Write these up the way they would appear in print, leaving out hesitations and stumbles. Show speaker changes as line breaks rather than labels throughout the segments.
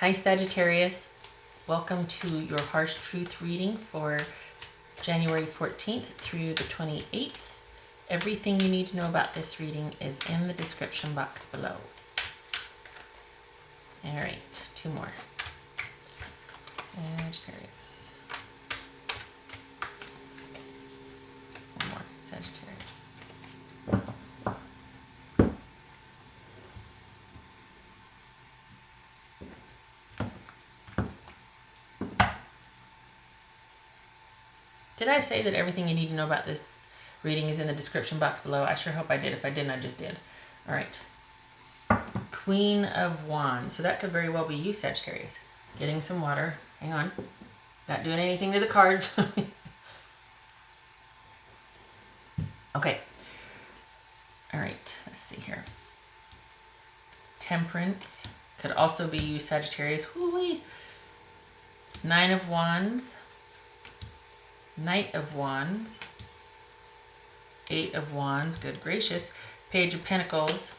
Hi Sagittarius, welcome to your Harsh Truth reading for January 14th through the 28th. Everything you need to know about this reading is in the description box below. All right, two more. Sagittarius. One more, Sagittarius. Did I say that everything you need to know about this reading is in the description box below? I sure hope I did. If I didn't, I just did. All right. Queen of Wands. So that could very well be you, Sagittarius. Getting some water. Hang on. Not doing anything to the cards. Okay. All right. Let's see here. Temperance. Could also be you, Sagittarius. Whoo-wee. Nine of Wands. Knight of Wands, Eight of Wands, good gracious, Page of Pentacles,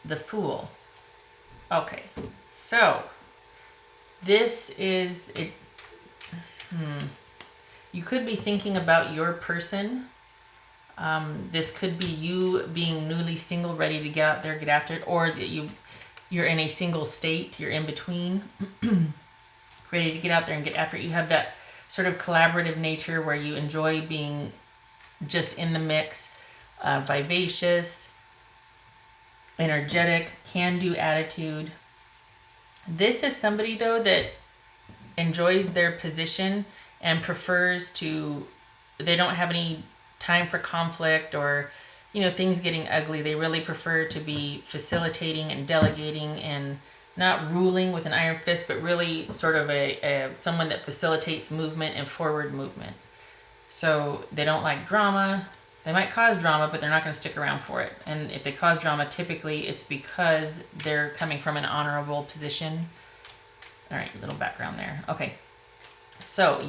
the Fool. Okay, so this is it. You could be thinking about your person. This could be you being newly single, ready to get out there, get after it, or that you're in a single state, you're in between, ready to get out there and get after it. You have that sort of collaborative nature where you enjoy being just in the mix, vivacious, energetic, can-do attitude. This is somebody, though, that enjoys their position and prefers to, they don't have any time for conflict or, things getting ugly. They really prefer to be facilitating and delegating and not ruling with an iron fist, but really sort of a someone that facilitates movement and forward movement. So they don't like drama. They might cause drama, but they're not going to stick around for it. And if they cause drama, typically it's because they're coming from an honorable position. All right, a little background there. Okay, so what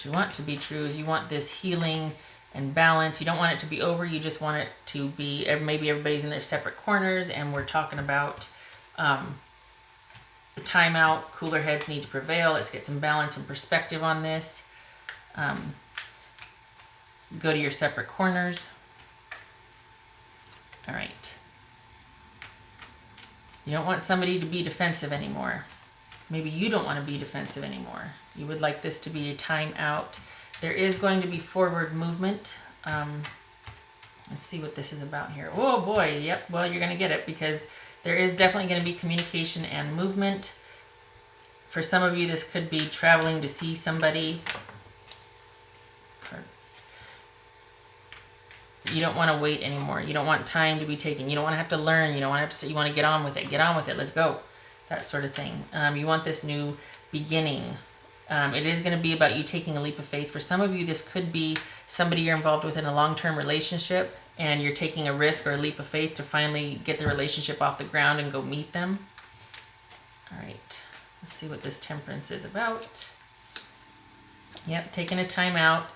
you want to be true is you want this healing and balance. You don't want it to be over. You just want it to be, maybe everybody's in their separate corners, and we're talking about timeout. Cooler heads need to prevail. Let's get some balance and perspective on this. Go to your separate corners. All right. You don't want somebody to be defensive anymore. Maybe you don't want to be defensive anymore. You would like this to be a timeout. There is going to be forward movement. Let's see what this is about here. Oh boy, yep, well, you're going to get it because there is definitely going to be communication and movement. For some of you, this could be traveling to see somebody. You don't want to wait anymore. You don't want time to be taken. You don't want to have to learn. You don't want to have to say, you want to get on with it. Get on with it. Let's go. That sort of thing. You want this new beginning. It is going to be about you taking a leap of faith. For some of you, this could be somebody you're involved with in a long-term relationship, and you're taking a risk or a leap of faith to finally get the relationship off the ground and go meet them. All right, let's see what this temperance is about. Yep, taking a time out.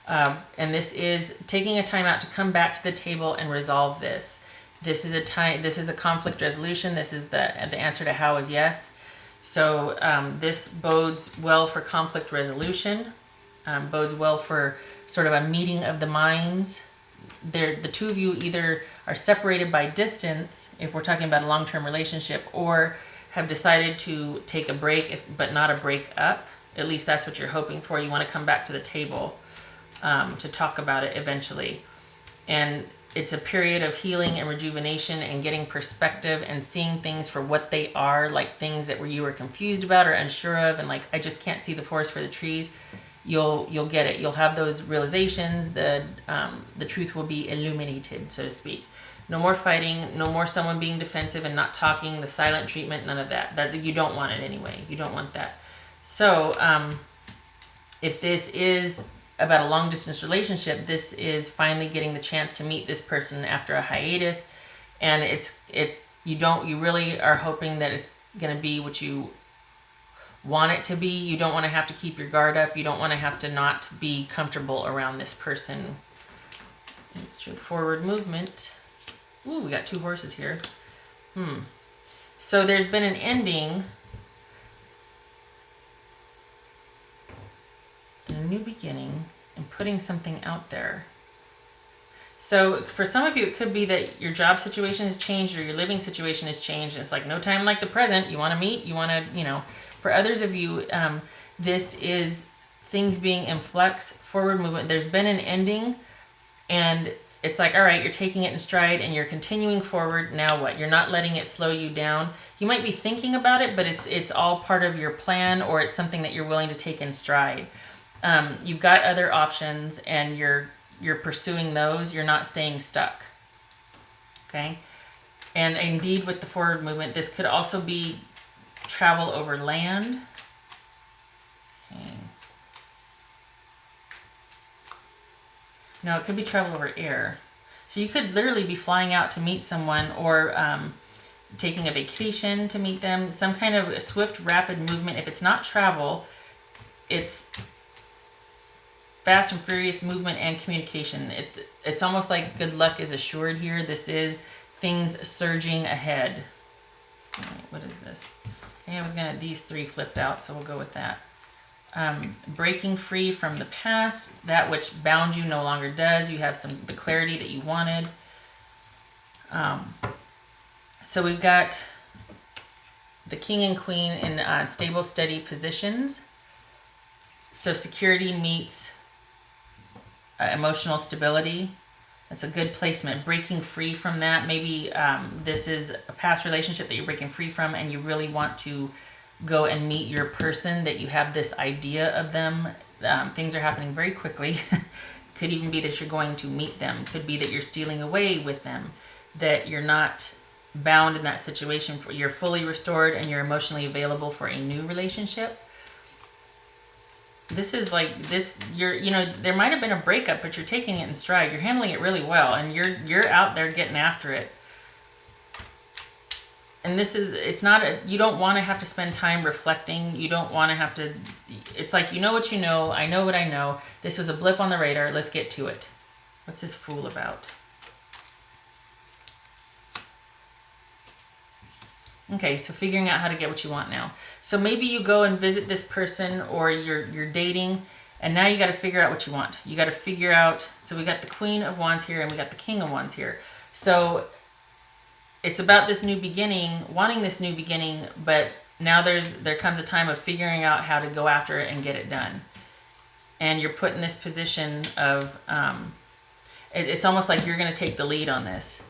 And this is taking a time out to come back to the table and resolve this. This is a conflict resolution. This is the answer to how is yes. So this bodes well for conflict resolution, bodes well for sort of a meeting of the minds. The two of you either are separated by distance, if we're talking about a long-term relationship, or have decided to take a break, but not a break up. At least that's what you're hoping for. You want to come back to the table to talk about it eventually. And it's a period of healing and rejuvenation and getting perspective and seeing things for what they are, like things that you were confused about or unsure of, and like, I just can't see the forest for the trees. You'll get it. You'll have those realizations. The truth will be illuminated, so to speak. No more fighting. No more someone being defensive and not talking. The silent treatment. None of that. That you don't want it anyway. You don't want that. So if this is about a long distance relationship, this is finally getting the chance to meet this person after a hiatus, and you really are hoping that it's going to be what you want it to be. You don't want to have to keep your guard up. You don't want to have to not be comfortable around this person. It's true. Forward movement. Ooh, we got two horses here. So there's been an ending, a new beginning, and putting something out there. So for some of you, it could be that your job situation has changed or your living situation has changed. And it's like no time like the present. You want to meet, you want to, For others of you, this is things being in flux, forward movement. There's been an ending, and it's like, all right, you're taking it in stride and you're continuing forward. Now what? You're not letting it slow you down. You might be thinking about it, but it's all part of your plan, or it's something that you're willing to take in stride. You've got other options, and you're pursuing those. You're not staying stuck. Okay? And indeed, with the forward movement, this could also be travel over land. Okay. No, it could be travel over air. So you could literally be flying out to meet someone, or taking a vacation to meet them. Some kind of swift, rapid movement. If it's not travel, it's fast and furious movement and communication. It's almost like good luck is assured here. This is things surging ahead. All right, what is this? Okay, these three flipped out, so we'll go with that. Breaking free from the past, that which bound you no longer does. You have the clarity that you wanted. So we've got the king and queen in stable, steady positions. So security meets emotional stability. That's a good placement. Breaking free from that. Maybe this is a past relationship that you're breaking free from, and you really want to go and meet your person, that you have this idea of them. Things are happening very quickly. Could even be that you're going to meet them. Could be that you're stealing away with them, that you're not bound in that situation. You're fully restored and you're emotionally available for a new relationship. This is like this, there might have been a breakup, but you're taking it in stride. You're handling it really well, and you're out there getting after it. And you don't want to have to spend time reflecting. You don't want to have to, it's like, you know what you know, I know what I know. This was a blip on the radar. Let's get to it. What's this fool about? Okay, so figuring out how to get what you want now. So maybe you go and visit this person, or you're dating, and now you got to figure out what you want. You got to figure out, so we got the Queen of Wands here and we got the King of Wands here. So it's about this new beginning, wanting this new beginning, but now there comes a time of figuring out how to go after it and get it done. And you're put in this position of, it's almost like you're going to take the lead on this.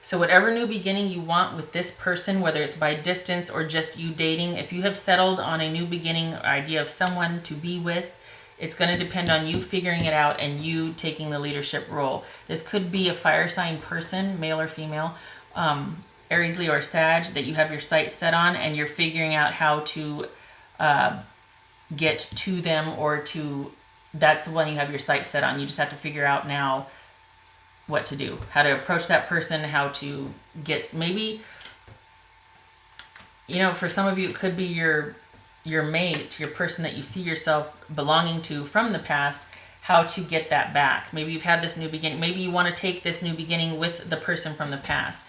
So whatever new beginning you want with this person, whether it's by distance or just you dating, if you have settled on a new beginning idea of someone to be with, it's going to depend on you figuring it out and you taking the leadership role. This could be a fire sign person, male or female, Aries, Leo, or Sag, that you have your sights set on, and you're figuring out how to get to them, or that's the one you have your sights set on. You just have to figure out now what to do, how to approach that person, how to get, maybe, for some of you, it could be your mate, your person that you see yourself belonging to from the past, how to get that back. Maybe you've had this new beginning. Maybe you want to take this new beginning with the person from the past.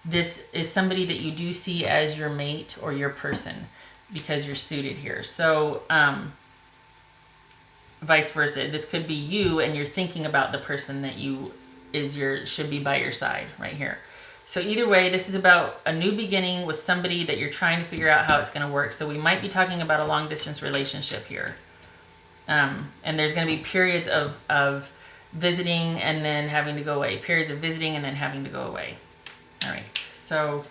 This is somebody that you do see as your mate or your person, because you're suited here. So, vice versa. This could be you, and you're thinking about the person that should be by your side right here. So either way, this is about a new beginning with somebody that you're trying to figure out how it's going to work. So we might be talking about a long distance relationship here. And there's going to be periods of visiting and then having to go away. Periods of visiting and then having to go away. All right. So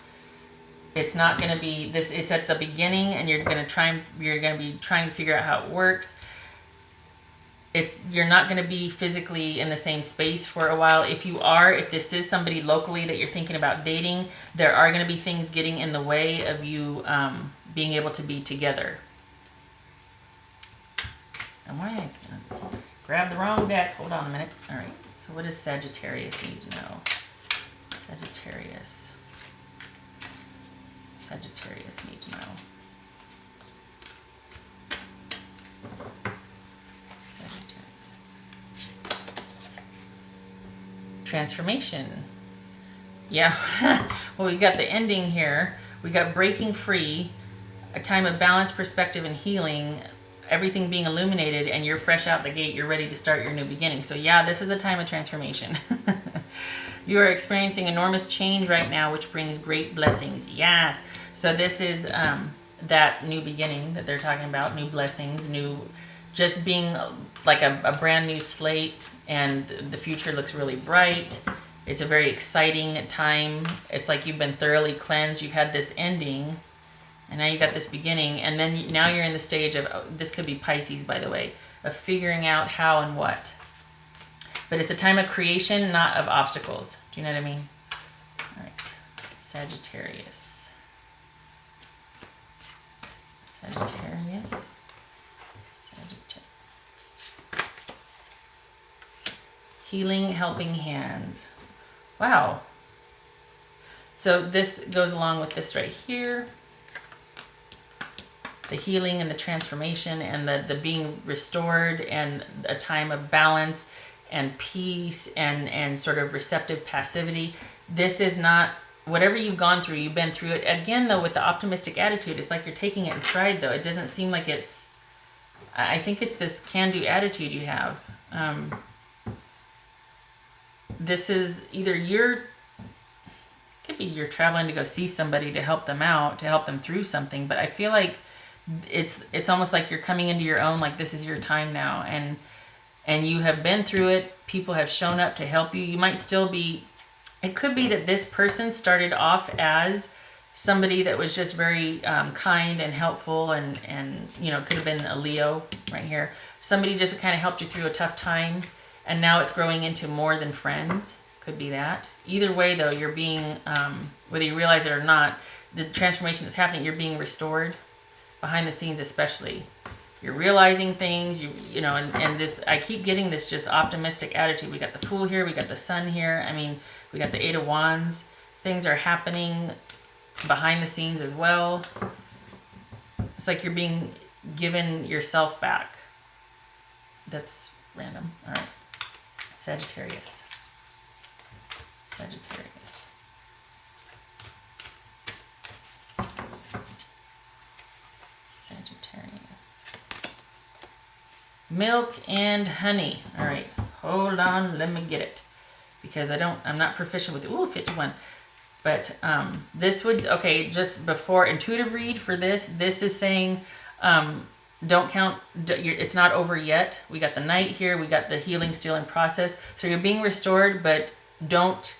it's not going to be this. It's at the beginning, and you're going to be trying to figure out how it works. You're not going to be physically in the same space for a while. If this is somebody locally that you're thinking about dating, there are going to be things getting in the way of you being able to be together. And why I grabbed the wrong deck? Hold on a minute. All right. So what does Sagittarius need to know? Sagittarius need to know. Transformation. Yeah. Well, we got the ending here. We got breaking free, a time of balance, perspective, and healing, everything being illuminated, and you're fresh out the gate. You're ready to start your new beginning. So yeah, this is a time of transformation. You are experiencing enormous change right now, which brings great blessings. Yes. So this is that new beginning that they're talking about, new blessings, new, just being like a brand new slate, and the future looks really bright. It's a very exciting time. It's like you've been thoroughly cleansed. You've had this ending, and now you got this beginning, and then now you're in the stage of, this could be Pisces, by the way, of figuring out how and what. But it's a time of creation, not of obstacles. Do you know what I mean? All right. Sagittarius. Sagittarius. Healing, helping hands. Wow. So this goes along with this right here. The healing and the transformation and the being restored, and a time of balance and peace and sort of receptive passivity. This is not, whatever you've gone through, you've been through it. Again, though, with the optimistic attitude, it's like you're taking it in stride, though. It doesn't seem like it's, I think it's this can-do attitude you have. This is either could be you're traveling to go see somebody to help them out, to help them through something, but I feel like it's almost like you're coming into your own, like this is your time now, and you have been through it. People have shown up to help you. You might still be, it could be that this person started off as somebody that was just very kind and helpful, and you know, could have been a Leo right here. Somebody just kind of helped you through a tough time, and now it's growing into more than friends. Could be that. Either way, though, you're being, whether you realize it or not, the transformation that's happening, you're being restored behind the scenes, especially. You're realizing things, you know, and this, I keep getting this just optimistic attitude. We got the Fool here, we got the Sun here. I mean, we got the Eight of Wands. Things are happening behind the scenes as well. It's like you're being given yourself back. That's random. All right. Sagittarius. Sagittarius. Sagittarius. Milk and honey. All right. Hold on. Let me get it. Because I'm not proficient with it. Ooh, 51. But this would, okay, just before intuitive read for this is saying, don't count, it's not over yet. We got the Knight here. We got the healing still in process. So you're being restored, but don't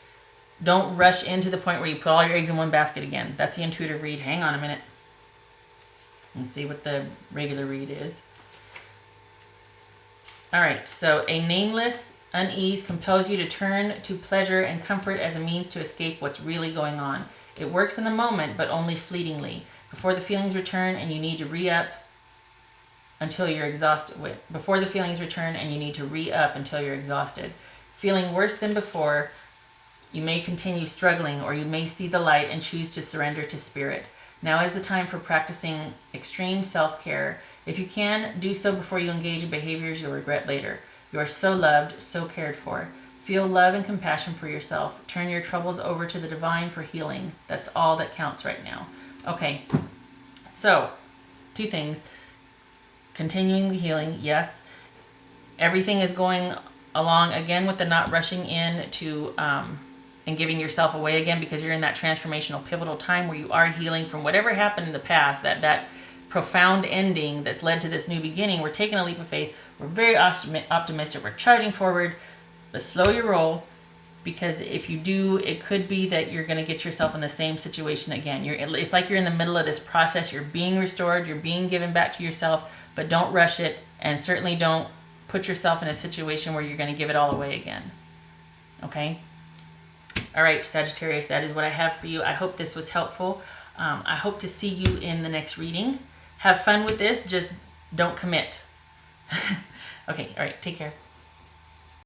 rush into the point where you put all your eggs in one basket again. That's the intuitive read. Hang on a minute. Let's see what the regular read is. All right, so a nameless unease compels you to turn to pleasure and comfort as a means to escape what's really going on. It works in the moment, but only fleetingly. Before the feelings return and you need to re-up until you're exhausted. Before the feelings return and you need to re-up until you're exhausted. Feeling worse than before, you may continue struggling, or you may see the light and choose to surrender to spirit. Now is the time for practicing extreme self-care. If you can, do so before you engage in behaviors you'll regret later. You are so loved, so cared for. Feel love and compassion for yourself. Turn your troubles over to the divine for healing. That's all that counts right now. Okay, so 2 things. Continuing the healing, yes. Everything is going along, again, with the not rushing in to and giving yourself away again, because you're in that transformational pivotal time where you are healing from whatever happened in the past, that profound ending that's led to this new beginning. We're taking a leap of faith. We're very optimistic. We're charging forward, but slow your roll, because if you do, it could be that you're going to get yourself in the same situation again. It's like you're in the middle of this process. You're being restored. You're being given back to yourself, but don't rush it, and certainly don't put yourself in a situation where you're going to give it all away again. Okay? All right, Sagittarius, that is what I have for you. I hope this was helpful. I hope to see you in the next reading. Have fun with this. Just don't commit. Okay, all right, take care.